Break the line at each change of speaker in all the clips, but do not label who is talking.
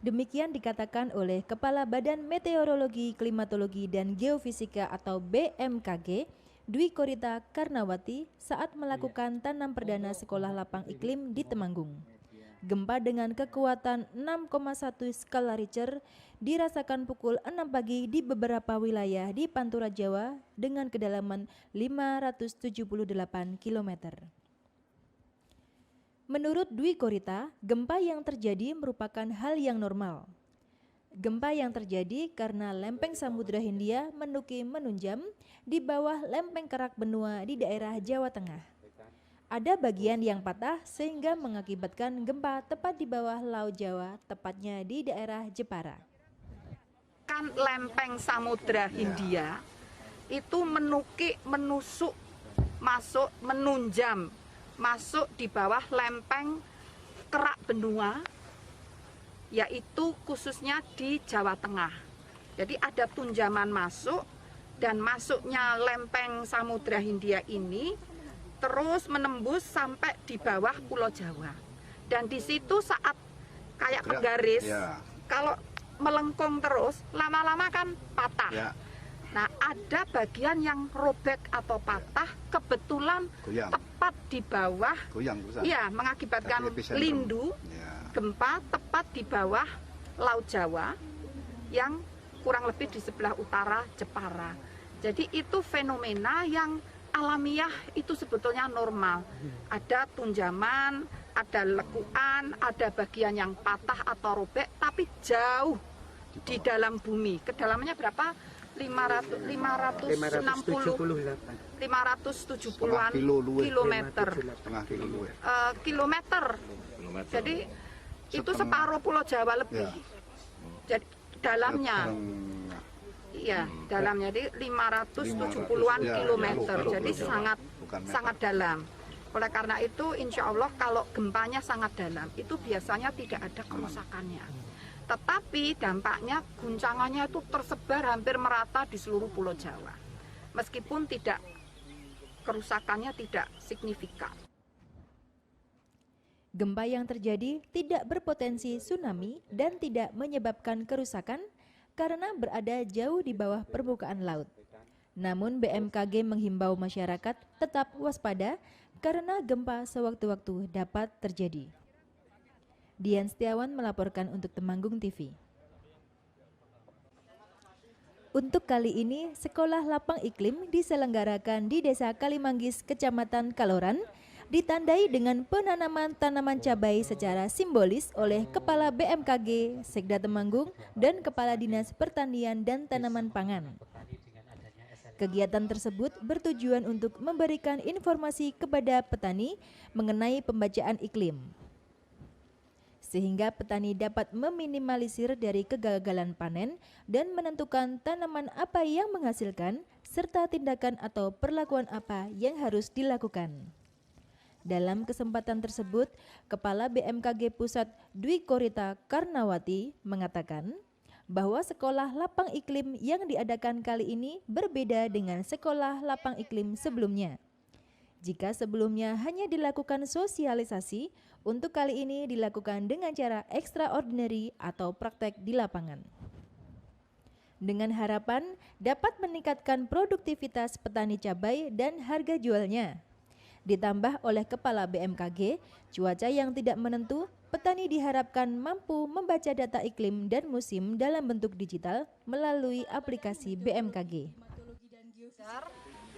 Demikian dikatakan oleh Kepala Badan Meteorologi, Klimatologi, dan Geofisika atau BMKG, Dwi Korita Karnawati saat melakukan tanam perdana sekolah lapang iklim di Temanggung. Gempa dengan kekuatan 6,1 skala Richter dirasakan pukul 6 pagi di beberapa wilayah di Pantura Jawa dengan kedalaman 578 km. Menurut Dwi Korita, gempa yang terjadi merupakan hal yang normal. Gempa yang terjadi karena lempeng Samudra Hindia menunjam di bawah lempeng kerak benua di daerah Jawa Tengah. Ada bagian yang patah sehingga mengakibatkan gempa tepat di bawah Laut Jawa, tepatnya di daerah Jepara.
Kan lempeng Samudra Hindia itu menusuk, masuk, menunjam, masuk di bawah lempeng kerak benua, yaitu khususnya di Jawa Tengah. Jadi ada tunjaman masuk, dan masuknya lempeng Samudra Hindia ini terus menembus sampai di bawah Pulau Jawa. Dan di situ saat kayak penggaris, kalau melengkung terus, lama-lama kan patah. Nah, ada bagian yang robek atau patah, kebetulan tepat di bawah, mengakibatkan lindu, gempa tepat di bawah Laut Jawa, yang kurang lebih di sebelah utara Jepara. Jadi itu fenomena yang alamiah, itu sebetulnya normal. Ada tunjaman, ada lekuan, ada bagian yang patah atau robek, tapi jauh di dalam bumi. Kedalamannya berapa? 570-an kilometer. Jadi itu separuh Pulau Jawa lebih. Jadi dalamnya, dalamnya di 570-an kilometer. Jadi sangat dalam. Oleh karena itu, insya Allah kalau gempanya sangat dalam, itu biasanya tidak ada kerusakannya. Tetapi dampaknya, guncangannya itu tersebar hampir merata di seluruh Pulau Jawa. Meskipun kerusakannya tidak signifikan.
Gempa yang terjadi tidak berpotensi tsunami dan tidak menyebabkan kerusakan karena berada jauh di bawah permukaan laut. Namun BMKG menghimbau masyarakat tetap waspada karena gempa sewaktu-waktu dapat terjadi. Dian Setiawan melaporkan untuk Temanggung TV. Untuk kali ini, sekolah lapang iklim diselenggarakan di Desa Kalimanggis, Kecamatan Kaloran, ditandai dengan penanaman tanaman cabai secara simbolis oleh Kepala BMKG, Sekda Temanggung, dan Kepala Dinas Pertanian dan Tanaman Pangan. Kegiatan tersebut bertujuan untuk memberikan informasi kepada petani mengenai pembacaan iklim, sehingga petani dapat meminimalisir dari kegagalan panen dan menentukan tanaman apa yang menghasilkan serta tindakan atau perlakuan apa yang harus dilakukan. Dalam kesempatan tersebut, Kepala BMKG Pusat Dwi Korita Karnawati mengatakan bahwa sekolah lapang iklim yang diadakan kali ini berbeda dengan sekolah lapang iklim sebelumnya. Jika sebelumnya hanya dilakukan sosialisasi, untuk kali ini dilakukan dengan cara extraordinary atau praktek di lapangan. Dengan harapan dapat meningkatkan produktivitas petani cabai dan harga jualnya. Ditambah oleh Kepala BMKG, cuaca yang tidak menentu, petani diharapkan mampu membaca data iklim dan musim dalam bentuk digital melalui aplikasi BMKG.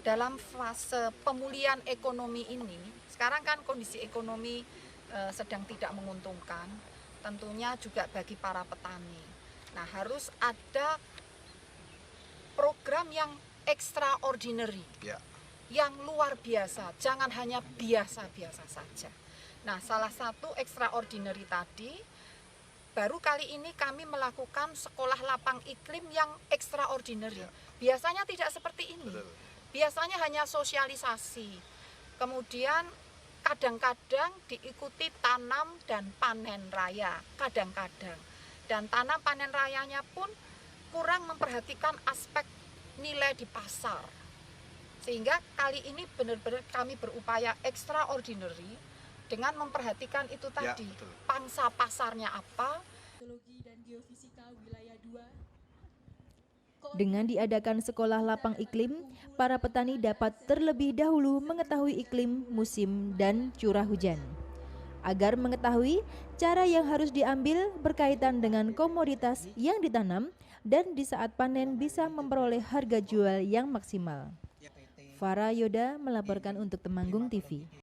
Dalam fase pemulihan ekonomi ini, sekarang kan kondisi ekonomi sedang tidak menguntungkan, tentunya juga bagi para petani. Nah, harus ada program yang extraordinary, yang luar biasa, jangan hanya biasa-biasa saja. Nah, salah satu extraordinary tadi, baru kali ini kami melakukan sekolah lapang iklim yang extraordinary. Biasanya tidak seperti ini. Biasanya hanya sosialisasi, kemudian kadang-kadang diikuti tanam dan panen raya, kadang-kadang. Dan tanam panen rayanya pun kurang memperhatikan aspek nilai di pasar. Sehingga kali ini benar-benar kami berupaya extraordinary dengan memperhatikan itu tadi, pangsa pasarnya apa,
Geologi dan Geofisika Wilayah 2.
Dengan diadakan sekolah lapang iklim, para petani dapat terlebih dahulu mengetahui iklim, musim, dan curah hujan. Agar mengetahui cara yang harus diambil berkaitan dengan komoditas yang ditanam dan di saat panen bisa memperoleh harga jual yang maksimal. Farah Yoda melaporkan untuk Temanggung TV.